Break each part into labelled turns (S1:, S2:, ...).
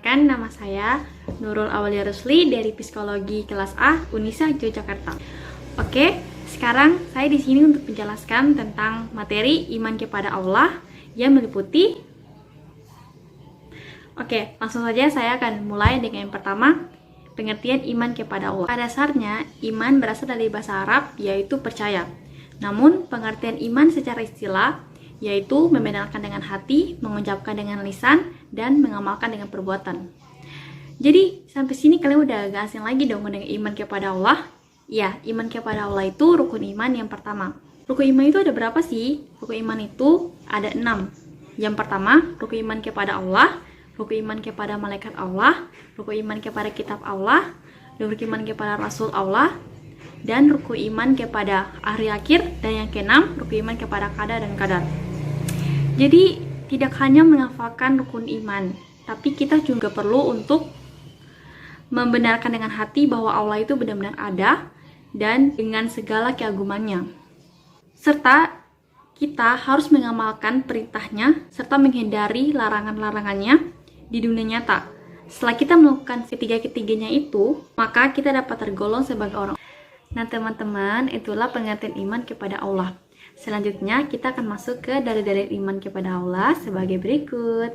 S1: Perkenalkan, nama saya Nurul Aulia Rusli dari Psikologi Kelas A Unisa Yogyakarta. Oke, sekarang saya di sini untuk menjelaskan tentang materi iman kepada Allah yang meliputi. Oke, langsung saja saya akan mulai dengan yang pertama, pengertian iman kepada Allah. Pada dasarnya, iman berasal dari bahasa Arab, yaitu percaya. Namun, pengertian iman secara istilah yaitu membenarkan dengan hati, mengucapkan dengan lisan, dan mengamalkan dengan perbuatan. Jadi, sampai sini kalian udah gak asing lagi dong dengan iman kepada Allah? Ya, iman kepada Allah itu rukun iman yang pertama. Rukun iman itu ada berapa sih? Rukun iman itu ada 6. Yang pertama, rukun iman kepada Allah, rukun iman kepada malaikat Allah, rukun iman kepada kitab Allah, rukun iman kepada Rasul Allah, dan rukun iman kepada hari akhir, dan yang keenam, rukun iman kepada qadar dan qadar. Jadi, tidak hanya menghafalkan rukun iman, tapi kita juga perlu untuk membenarkan dengan hati bahwa Allah itu benar-benar ada dan dengan segala keagumannya. Serta kita harus mengamalkan perintahnya serta menghindari larangan-larangannya di dunia nyata. Setelah kita melakukan ketiga-ketiganya itu, maka kita dapat tergolong sebagai orang. Nah teman-teman, itulah pengertian iman kepada Allah. Selanjutnya kita akan masuk ke dalil-dalil iman kepada Allah sebagai berikut.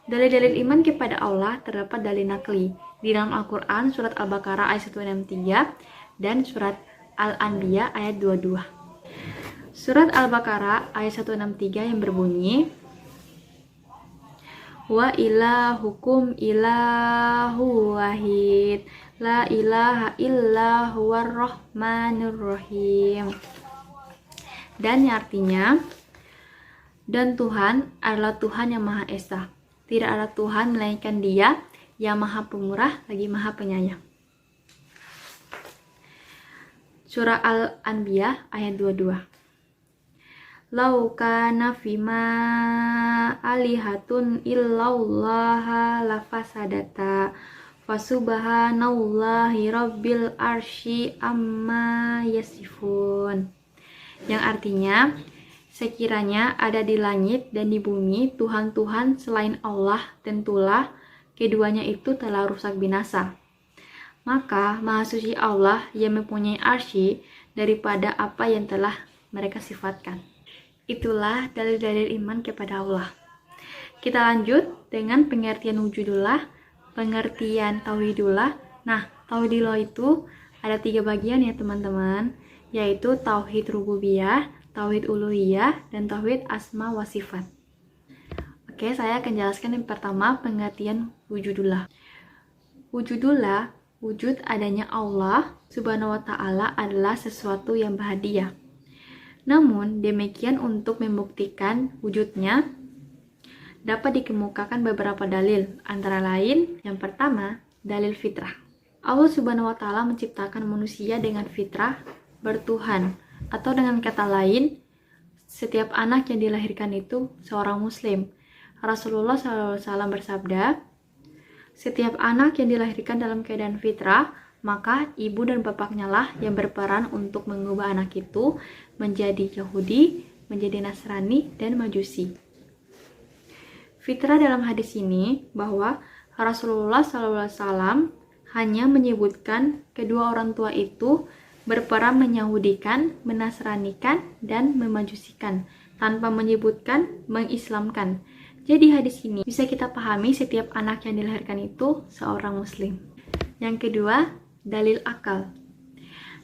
S1: Dalil-dalil iman kepada Allah terdapat dalil nakli di dalam Al-Quran surat Al-Baqarah ayat 163 dan surat Al-Anbiya ayat 22. Surat Al-Baqarah ayat 163 yang berbunyi, wa ilahukum ilahu wahid la ilaha illa huwar rahmanur rahim. Dan yang artinya, dan Tuhan adalah Tuhan yang Maha Esa. Tidak ada Tuhan melainkan Dia yang Maha Pemurah lagi Maha Penyayang. Surah Al-Anbiya ayat 22. Lau kana fima alihatun illallaha lafasadata fasubhanallahi rabbil arsy amma yasifun. Yang artinya, sekiranya ada di langit dan di bumi Tuhan-Tuhan selain Allah, tentulah keduanya itu telah rusak binasa. Maka Maha Suci Allah yang mempunyai arsy daripada apa yang telah mereka sifatkan. Itulah dalil-dalil iman kepada Allah. Kita lanjut dengan pengertian wujudullah, pengertian tauhidullah. Nah, tauhidullah itu ada 3 bagian ya teman-teman, yaitu tauhid rububiyah, tauhid uluhiyah, dan tauhid asma wa sifat. Oke, saya akan jelaskan yang pertama pengertian wujudullah. Wujudullah, wujud adanya Allah Subhanahu wa ta'ala adalah sesuatu yang bahagia. Namun, demikian untuk membuktikan wujudnya dapat dikemukakan beberapa dalil, antara lain yang pertama, dalil fitrah. Allah Subhanahu wa ta'ala menciptakan manusia dengan fitrah bertuhan, atau dengan kata lain, setiap anak yang dilahirkan itu seorang muslim. Rasulullah SAW bersabda, setiap anak yang dilahirkan dalam keadaan fitrah, maka ibu dan bapaknya lah yang berperan untuk mengubah anak itu menjadi Yahudi, menjadi Nasrani, dan Majusi. Fitrah dalam hadis ini bahwa Rasulullah SAW hanya menyebutkan kedua orang tua itu berperan menyahudikan, menasranikan, dan memajusikan, tanpa menyebutkan mengislamkan. Jadi hadis ini bisa kita pahami setiap anak yang dilahirkan itu seorang muslim. Yang kedua, dalil akal.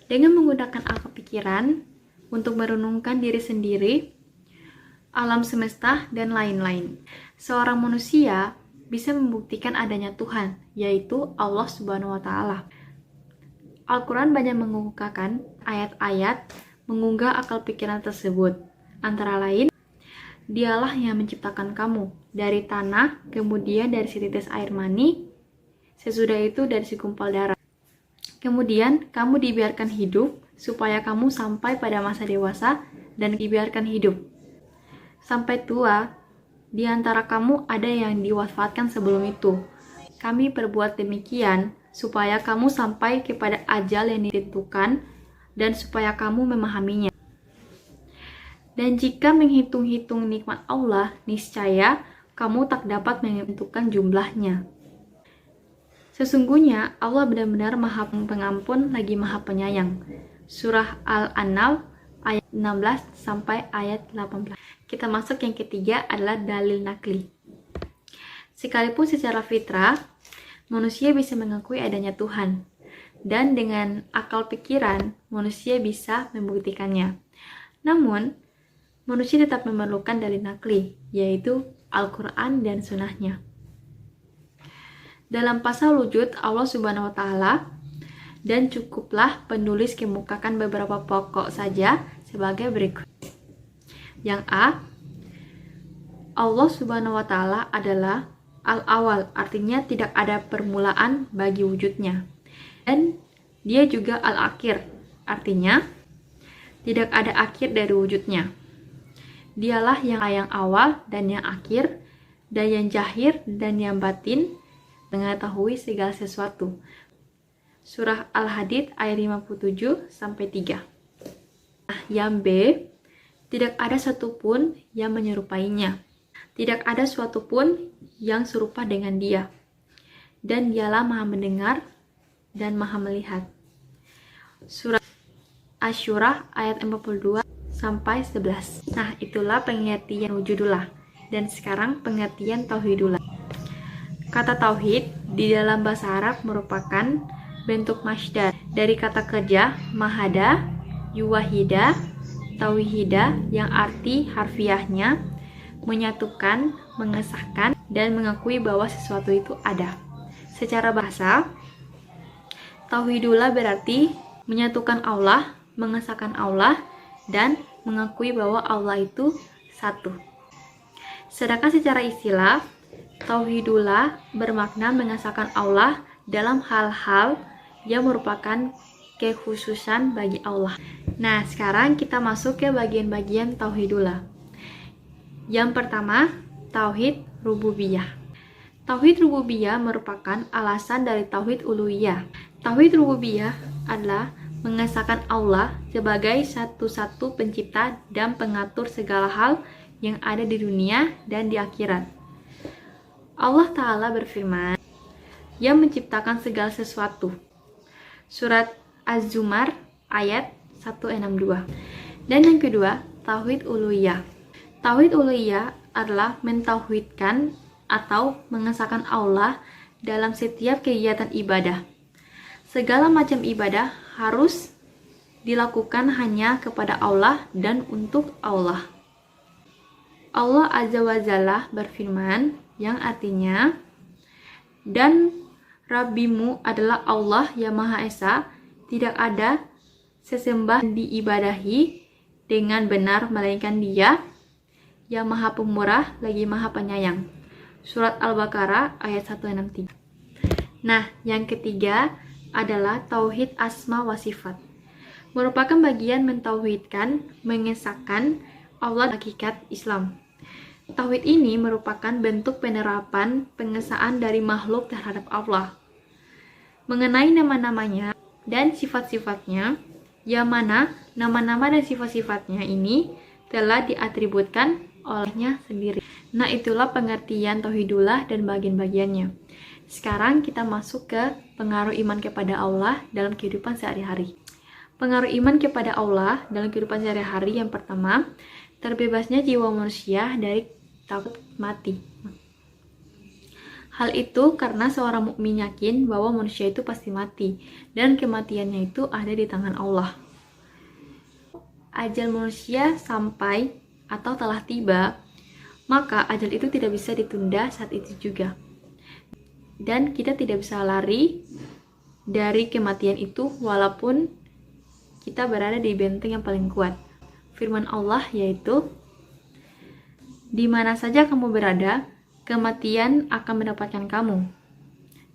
S1: Dengan menggunakan akal pikiran untuk merenungkan diri sendiri, alam semesta, dan lain-lain, seorang manusia bisa membuktikan adanya Tuhan, yaitu Allah Subhanahu wa ta'ala. Al-Quran banyak mengemukakan ayat-ayat mengunggah akal pikiran tersebut. Antara lain, Dialah yang menciptakan kamu dari tanah, kemudian dari setitis air mani, sesudah itu dari segumpal darah. Kemudian kamu dibiarkan hidup supaya kamu sampai pada masa dewasa dan dibiarkan hidup. Sampai tua, di antara kamu ada yang diwafatkan sebelum itu. Kami perbuat demikian supaya kamu sampai kepada ajal yang ditentukan dan supaya kamu memahaminya. Dan jika menghitung-hitung nikmat Allah, niscaya kamu tak dapat menentukan jumlahnya. Sesungguhnya Allah benar-benar Maha Pengampun lagi Maha Penyayang. Surah Al-An'am ayat 16 sampai ayat 18. Kita masuk yang ketiga adalah dalil nakli. Sekalipun secara fitrah manusia bisa mengakui adanya Tuhan, dan dengan akal pikiran manusia bisa membuktikannya. Namun, manusia tetap memerlukan dalil nakli, yaitu Al-Quran dan Sunnahnya. Dalam pasal wujud Allah Subhanahu wa Ta'ala, dan cukuplah penulis kemukakan beberapa pokok saja sebagai berikut. Yang A, Allah Subhanahu wa Ta'ala adalah Al-Awal, artinya tidak ada permulaan bagi wujudnya. Dan dia juga Al-Akhir, artinya tidak ada akhir dari wujudnya. Dialah yang awal dan yang akhir, dan yang zahir dan yang batin, mengetahui segala sesuatu. Surah Al-Hadid ayat 57 sampai 3. Nah, yang B, tidak ada satupun yang menyerupainya. Tidak ada suatu pun yang serupa dengan dia. Dan dialah Maha mendengar dan Maha melihat. Surah Asy-Syura ayat 42 sampai 11. Nah, itulah pengertian wujudullah. Dan sekarang pengertian tauhidullah. Kata tauhid di dalam bahasa Arab merupakan bentuk masdar dari kata kerja mahada, yuwahida, tauhida yang arti harfiahnya menyatukan, mengesahkan, dan mengakui bahwa sesuatu itu ada. Secara bahasa, tauhidullah berarti menyatukan Allah, mengesahkan Allah, dan mengakui bahwa Allah itu satu. Sedangkan secara istilah, tauhidullah bermakna mengesahkan Allah dalam hal-hal yang merupakan kekhususan bagi Allah. Nah, sekarang kita masuk ke bagian-bagian tauhidullah. Yang pertama, tauhid rububiyah. Tauhid rububiyah merupakan alasan dari tauhid uluhiyah. Tauhid rububiyah adalah mengesahkan Allah sebagai satu-satu pencipta dan pengatur segala hal yang ada di dunia dan di akhirat. Allah Ta'ala berfirman, yang menciptakan segala sesuatu. Surat Az-Zumar ayat 162. Dan yang kedua, tauhid uluhiyah. Tauhid uluhiyah adalah mentauhidkan atau mengesahkan Allah dalam setiap kegiatan ibadah. Segala macam ibadah harus dilakukan hanya kepada Allah dan untuk Allah. Allah Azza wa Jalla berfirman, yang artinya, dan Rabbimu adalah Allah yang Maha Esa, tidak ada sesembah diibadahi dengan benar melainkan Dia yang Maha Pemurah lagi Maha Penyayang. Surat Al-Baqarah ayat 163. Nah, yang ketiga adalah tauhid asma wa sifat. Merupakan bagian mentauhidkan, mengesahkan Allah hakikat Islam. Tauhid ini merupakan bentuk penerapan pengesahan dari makhluk terhadap Allah mengenai nama-namanya dan sifat-sifatnya, yang mana nama-nama dan sifat-sifatnya ini telah diatributkan olehnya sendiri. Nah, itulah pengertian tauhidullah dan bagian-bagiannya. Sekarang kita masuk ke pengaruh iman kepada Allah dalam kehidupan sehari-hari. Pengaruh iman kepada Allah dalam kehidupan sehari-hari yang pertama, terbebasnya jiwa manusia dari takut mati. Hal itu karena seorang mukmin yakin bahwa manusia itu pasti mati dan kematiannya itu ada di tangan Allah. Ajal manusia sampai atau telah tiba, maka ajal itu tidak bisa ditunda saat itu juga. Dan kita tidak bisa lari dari kematian itu walaupun kita berada di benteng yang paling kuat. Firman Allah yaitu, di mana saja kamu berada, kematian akan mendapatkan kamu.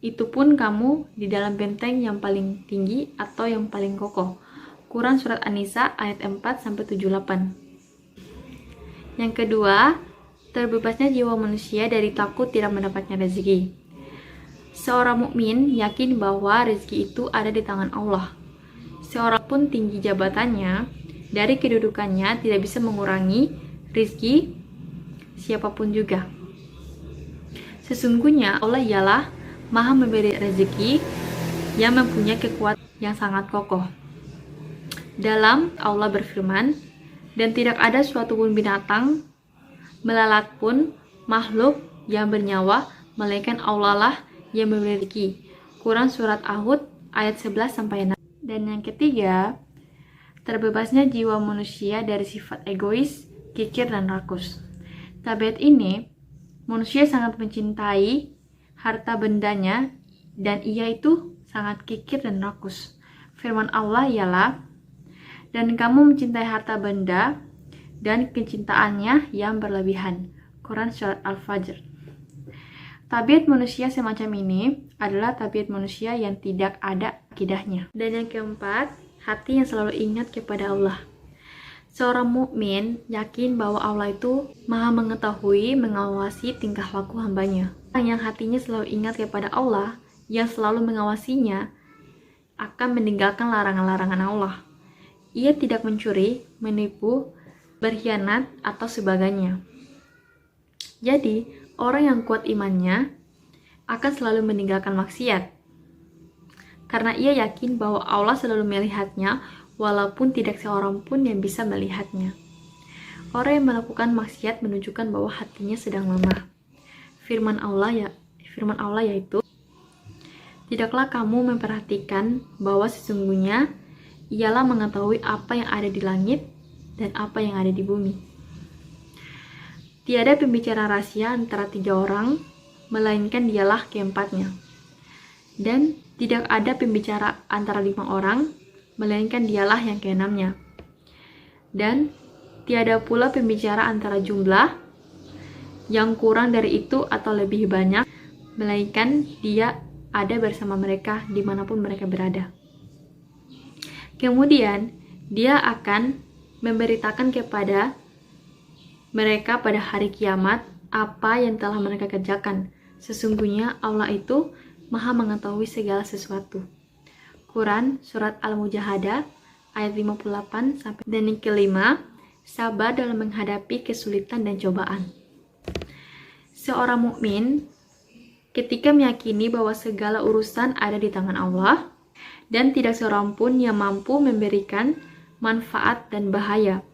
S1: Itu pun kamu di dalam benteng yang paling tinggi atau yang paling kokoh. Quran Surat An-Nisa ayat 4-78. Yang kedua, terbebasnya jiwa manusia dari takut tidak mendapatkan rezeki. Seorang mukmin yakin bahwa rezeki itu ada di tangan Allah. Seorang pun tinggi jabatannya, dari kedudukannya tidak bisa mengurangi rezeki siapapun juga. Sesungguhnya Allah ialah Maha memberi rezeki, yang mempunyai kekuatan yang sangat kokoh. Dalam Allah berfirman, dan tidak ada suatu pun binatang, melalat pun makhluk yang bernyawa, melainkan Allah lah yang memberi rezeki. Quran Surat Ahud ayat 11-6. Dan yang ketiga, terbebasnya jiwa manusia dari sifat egois, kikir, dan rakus. Tabiat ini, manusia sangat mencintai harta bendanya dan ia itu sangat kikir dan rakus. Firman Allah ialah, dan kamu mencintai harta benda dan kecintaannya yang berlebihan. Quran Surat Al-Fajr. Tabiat manusia semacam ini adalah tabiat manusia yang tidak ada akidahnya. Dan yang keempat, hati yang selalu ingat kepada Allah. Seorang mukmin yakin bahwa Allah itu maha mengetahui, mengawasi tingkah laku hambanya. Orang yang hatinya selalu ingat kepada Allah, yang selalu mengawasinya, akan meninggalkan larangan-larangan Allah. Ia tidak mencuri, menipu, berkhianat, atau sebagainya. Jadi, orang yang kuat imannya akan selalu meninggalkan maksiat. Karena ia yakin bahwa Allah selalu melihatnya, walaupun tidak seorang pun yang bisa melihatnya. Orang yang melakukan maksiat menunjukkan bahwa hatinya sedang lemah. Firman Allah yaitu, tidaklah kamu memperhatikan bahwa sesungguhnya ialah mengetahui apa yang ada di langit dan apa yang ada di bumi. Tiada pembicara rahasia antara 3 orang, melainkan dialah keempatnya. Dan tidak ada pembicara antara 5 orang, melainkan dialah yang keenamnya. Dan tiada pula pembicara antara jumlah yang kurang dari itu atau lebih banyak, melainkan dia ada bersama mereka dimanapun mereka berada. Kemudian dia akan memberitakan kepada mereka pada hari kiamat apa yang telah mereka kerjakan. Sesungguhnya Allah itu maha mengetahui segala sesuatu. Quran Surat Al-Mujahadah ayat 58. Dan yang kelima, sabar dalam menghadapi kesulitan dan cobaan. Seorang mukmin ketika meyakini bahwa segala urusan ada di tangan Allah dan tidak seorang pun yang mampu memberikan manfaat dan bahaya,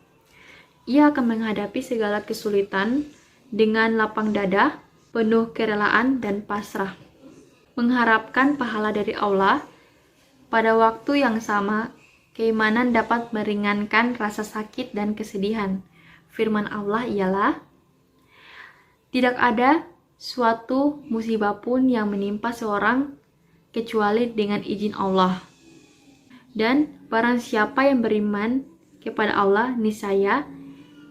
S1: ia akan menghadapi segala kesulitan dengan lapang dada, penuh kerelaan dan pasrah, mengharapkan pahala dari Allah. Pada waktu yang sama, keimanan dapat meringankan rasa sakit dan kesedihan. Firman Allah ialah, tidak ada suatu musibah pun yang menimpa seorang kecuali dengan izin Allah. Dan barang siapa yang beriman kepada Allah, niscaya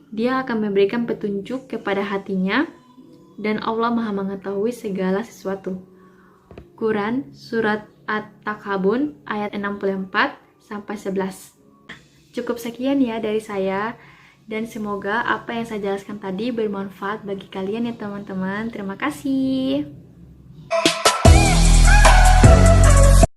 S1: dia akan memberikan petunjuk kepada hatinya, dan Allah maha mengetahui segala sesuatu. Quran Surat At-Takabun ayat 64-11. Cukup sekian ya dari saya, dan semoga apa yang saya jelaskan tadi bermanfaat bagi kalian ya teman-teman. Terima kasih.